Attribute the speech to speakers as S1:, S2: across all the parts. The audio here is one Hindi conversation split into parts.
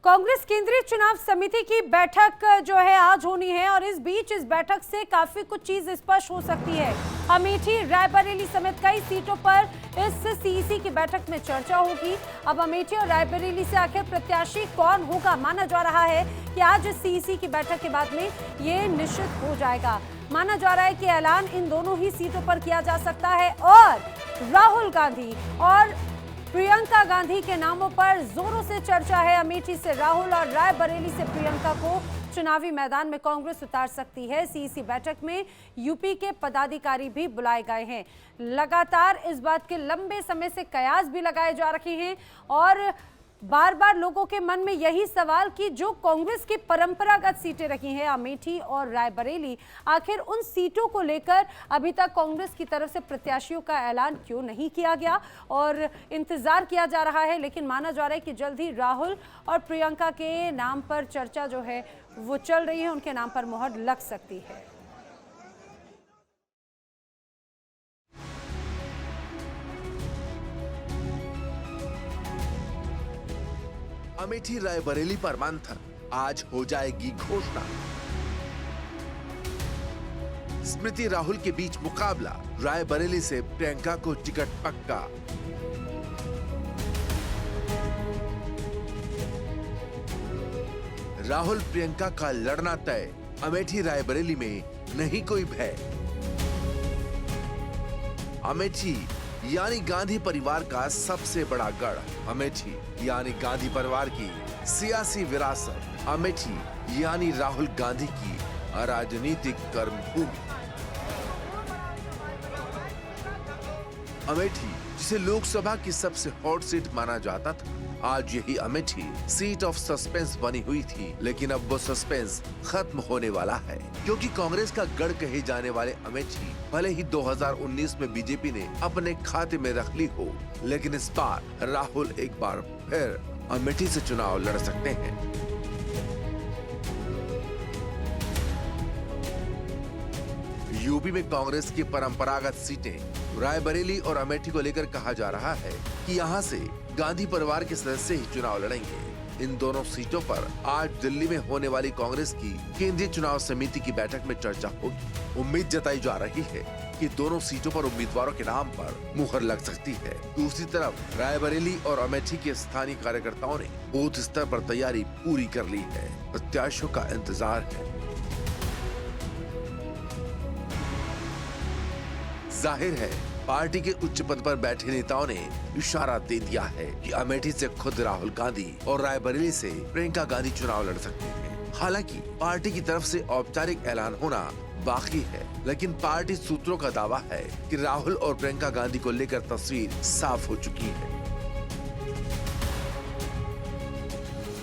S1: कांग्रेस केंद्रीय चुनाव समिति की बैठक जो है आज होनी है और इस बीच इस बैठक से काफी कुछ चीज स्पष्ट हो सकती है। अमेठी, रायबरेली समेत कई सीटों पर इस सीईसी की बैठक में चर्चा होगी। अब अमेठी और रायबरेली से आखिर प्रत्याशी कौन होगा, माना जा रहा है कि आज इस सीईसी की बैठक के बाद में ये निश्चित हो जाएगा। माना जा रहा है कि ऐलान इन दोनों ही सीटों पर किया जा सकता है और राहुल गांधी और प्रियंका गांधी के नामों पर जोरों से चर्चा है। अमेठी से राहुल और रायबरेली से प्रियंका को चुनावी मैदान में कांग्रेस उतार सकती है। सीईसी बैठक में यूपी के पदाधिकारी भी बुलाए गए हैं। लगातार इस बात के लंबे समय से कयास भी लगाए जा रहे हैं और बार बार लोगों के मन में यही सवाल कि जो कांग्रेस की परंपरागत सीटें रही हैं अमेठी और रायबरेली, आखिर उन सीटों को लेकर अभी तक कांग्रेस की तरफ से प्रत्याशियों का ऐलान क्यों नहीं किया गया और इंतजार किया जा रहा है। लेकिन माना जा रहा है कि जल्द ही राहुल और प्रियंका के नाम पर चर्चा जो है वो चल रही है, उनके नाम पर मोहर लग सकती है।
S2: अमेठी रायबरेली पर मंथन, आज हो जाएगी घोषणा। स्मृति राहुल के बीच मुकाबला, रायबरेली से प्रियंका को टिकट पक्का। राहुल प्रियंका का लड़ना तय, अमेठी रायबरेली में नहीं कोई भय। अमेठी यानी गांधी परिवार का सबसे बड़ा गढ़, अमेठी यानी गांधी परिवार की सियासी विरासत, अमेठी यानी राहुल गांधी की राजनीतिक कर्मभूमि। अमेठी जिसे लोकसभा की सबसे हॉट सीट माना जाता था, आज यही अमेठी सीट ऑफ सस्पेंस बनी हुई थी। लेकिन अब वो सस्पेंस खत्म होने वाला है, क्योंकि कांग्रेस का गढ़ कहे जाने वाले अमेठी भले ही 2019 में बीजेपी ने अपने खाते में रख ली हो, लेकिन इस बार राहुल एक बार फिर अमेठी से चुनाव लड़ सकते हैं। यूपी में कांग्रेस की परंपरागत सीटें रायबरेली और अमेठी को लेकर कहा जा रहा है कि यहां से गांधी परिवार के सदस्य ही चुनाव लड़ेंगे। इन दोनों सीटों पर आज दिल्ली में होने वाली कांग्रेस की केंद्रीय चुनाव समिति की बैठक में चर्चा होगी। उम्मीद जताई जा रही है कि दोनों सीटों पर उम्मीदवारों के नाम पर मुहर लग सकती है। दूसरी तरफ रायबरेली और अमेठी के स्थानीय कार्यकर्ताओं ने बूथ स्तर पर तैयारी पूरी कर ली है। प्रत्याशियों का इंतजार है। जाहिर है पार्टी के उच्च पद पर बैठे नेताओं ने इशारा दे दिया है कि अमेठी से खुद राहुल गांधी और रायबरेली से प्रियंका गांधी चुनाव लड़ सकते हैं। हालांकि पार्टी की तरफ से औपचारिक ऐलान होना बाकी है, लेकिन पार्टी सूत्रों का दावा है कि राहुल और प्रियंका गांधी को लेकर तस्वीर साफ हो चुकी है।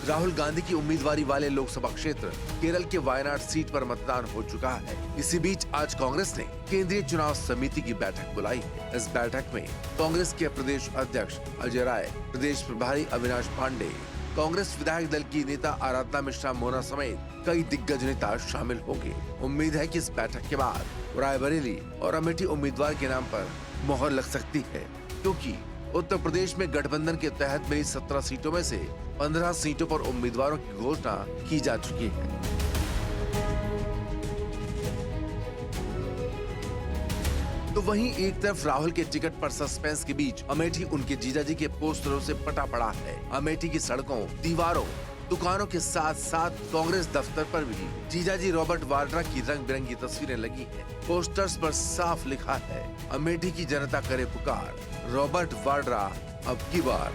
S2: राहुल गांधी की उम्मीदवारी वाले लोकसभा क्षेत्र केरल के वायनाड सीट पर मतदान हो चुका है। इसी बीच आज कांग्रेस ने केंद्रीय चुनाव समिति की बैठक बुलाई है। इस बैठक में कांग्रेस के प्रदेश अध्यक्ष अजय राय, प्रदेश प्रभारी अविनाश पांडे, कांग्रेस विधायक दल की नेता आराधना मिश्रा मोना समेत कई दिग्गज नेता शामिल होंगे। उम्मीद है कि इस बैठक के बाद रायबरेली और अमेठी उम्मीदवार के नाम पर मोहर लग सकती है, क्योंकि उत्तर प्रदेश में गठबंधन के तहत मिली 17 सीटों में से 15 सीटों पर उम्मीदवारों की घोषणा की जा चुकी है। तो वहीं एक तरफ राहुल के टिकट पर सस्पेंस के बीच अमेठी उनके जीजाजी के पोस्टरों से पटा पड़ा है। अमेठी की सड़कों, दीवारों, दुकानों के साथ साथ कांग्रेस दफ्तर पर भी जीजाजी रॉबर्ट वाड्रा की रंग बिरंगी तस्वीरें लगी हैं। पोस्टर्स पर साफ लिखा है, अमेठी की जनता करे पुकार, रॉबर्ट वाड्रा अब की बार।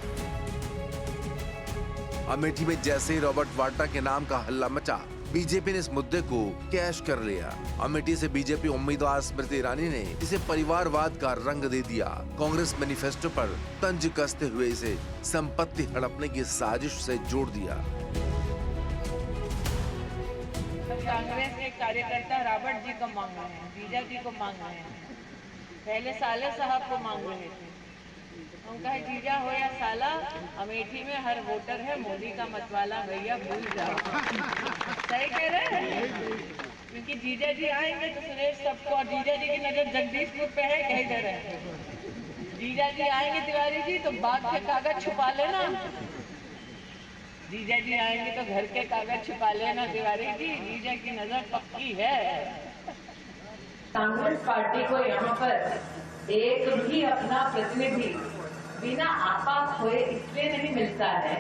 S2: अमेठी में जैसे ही रॉबर्ट वाड्रा के नाम का हल्ला मचा, बीजेपी ने इस मुद्दे को कैश कर लिया। अमेठी से बीजेपी उम्मीदवार स्मृति ईरानी ने इसे परिवारवाद का रंग दे दिया। कांग्रेस मैनिफेस्टो पर तंज कसते हुए इसे संपत्ति हड़पने की साजिश से जोड़ दिया।
S3: कांग्रेस के कार्यकर्ता रॉबर्ट जी को मांग रहे हैं, जीजा जी को मांग रहे हैं, पहले साले साहब को मांग रहे थे। उनका है जीजा हो या साला, अमेठी में हर वोटर है मोदी का मतवाला, भैया भूल जाओ। सही कह रहे हैं, क्योंकि जीजा जी आएंगे तो सुरेश सबको, और जीजा जी की नजर जगदीशपुर पे है, कह दे रहे हैं। जीजा जी आएंगे तिवारी जी तो बाग के कागज छुपा लेना। जीजा जी आएंगे तो घर के कागज छुपा लेना तिवारी जी, जीजा की नजर पक्की है। कांग्रेस पार्टी को यहाँ पर एक भी अपना प्रतिनिधि बिना आपा खोए इसलिए नहीं मिलता है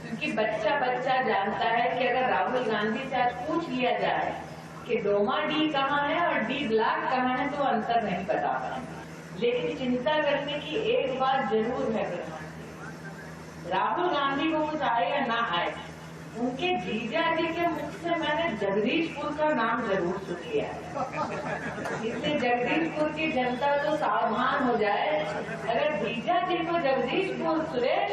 S3: क्योंकि बच्चा बच्चा जानता है कि अगर राहुल गांधी से आज पूछ लिया जाए कि डोमा डी कहाँ है और डी ब्लॉक कहाँ है तो अंतर नहीं बता पाएंगे। लेकिन चिंता करने की एक बात जरूर है प्रधानमंत्री, राहुल गांधी को कुछ आए या ना आए, उनके जीजा जी के मुख से मैंने जगदीशपुर का नाम जरूर सुन लिया है। इसलिए जगदीशपुर की जनता तो सावधान हो जाए, अगर जीजा जी को जगदीशपुर सुरेश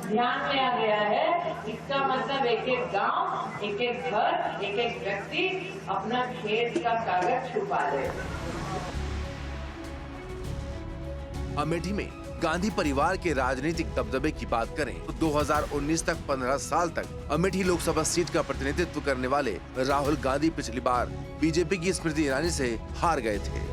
S3: ध्यान में आ गया है, इसका मतलब एक एक गांव, एक एक घर, एक एक व्यक्ति अपना खेत का कागज छुपा ले।
S2: अमेठी में गांधी परिवार के राजनीतिक दबदबे की बात करें तो 2019 तक 15 साल तक अमेठी लोकसभा सीट का प्रतिनिधित्व करने वाले राहुल गांधी पिछली बार बीजेपी की स्मृति ईरानी से हार गए थे।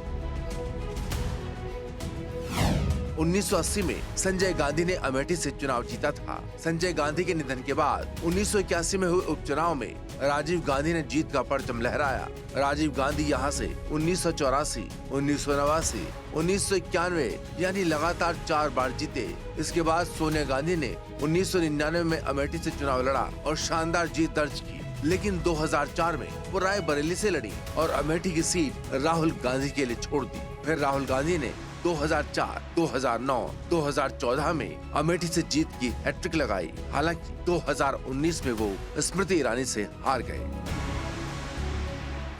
S2: 1980 में संजय गांधी ने अमेठी से चुनाव जीता था। संजय गांधी के निधन के बाद 1981 में हुए उपचुनाव में राजीव गांधी ने जीत का परचम लहराया। राजीव गांधी यहां से 1984, 1989, 1991 यानी लगातार 4 बार जीते। इसके बाद सोनिया गांधी ने 1999 में अमेठी से चुनाव लड़ा और शानदार जीत दर्ज की, लेकिन 2004 में वो रायबरेली से लड़ी और अमेठी की सीट राहुल गांधी के लिए छोड़ दी। फिर राहुल गांधी ने 2004, 2009, 2014 में अमेठी से जीत की हैट्रिक लगाई। हालांकि 2019 में वो स्मृति ईरानी से हार गए।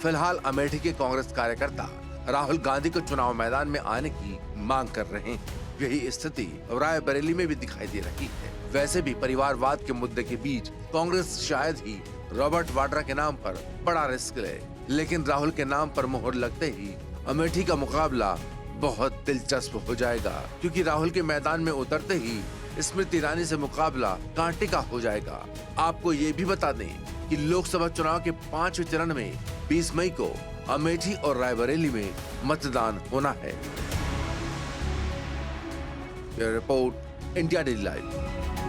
S2: फिलहाल अमेठी के कांग्रेस कार्यकर्ता राहुल गांधी को चुनाव मैदान में आने की मांग कर रहे हैं। यही स्थिति रायबरेली में भी दिखाई दे रही है। वैसे भी परिवारवाद के मुद्दे के बीच कांग्रेस शायद ही रॉबर्ट वाड्रा के नाम पर बड़ा रिस्क ले, लेकिन राहुल के नाम पर मोहर लगते ही अमेठी का मुकाबला बहुत दिलचस्प हो जाएगा, क्योंकि राहुल के मैदान में उतरते ही स्मृति ईरानी से मुकाबला कांटे का हो जाएगा। आपको ये भी बता दें कि लोकसभा चुनाव के 5वें चरण में 20 मई को अमेठी और रायबरेली में मतदान होना है। Report India daily live.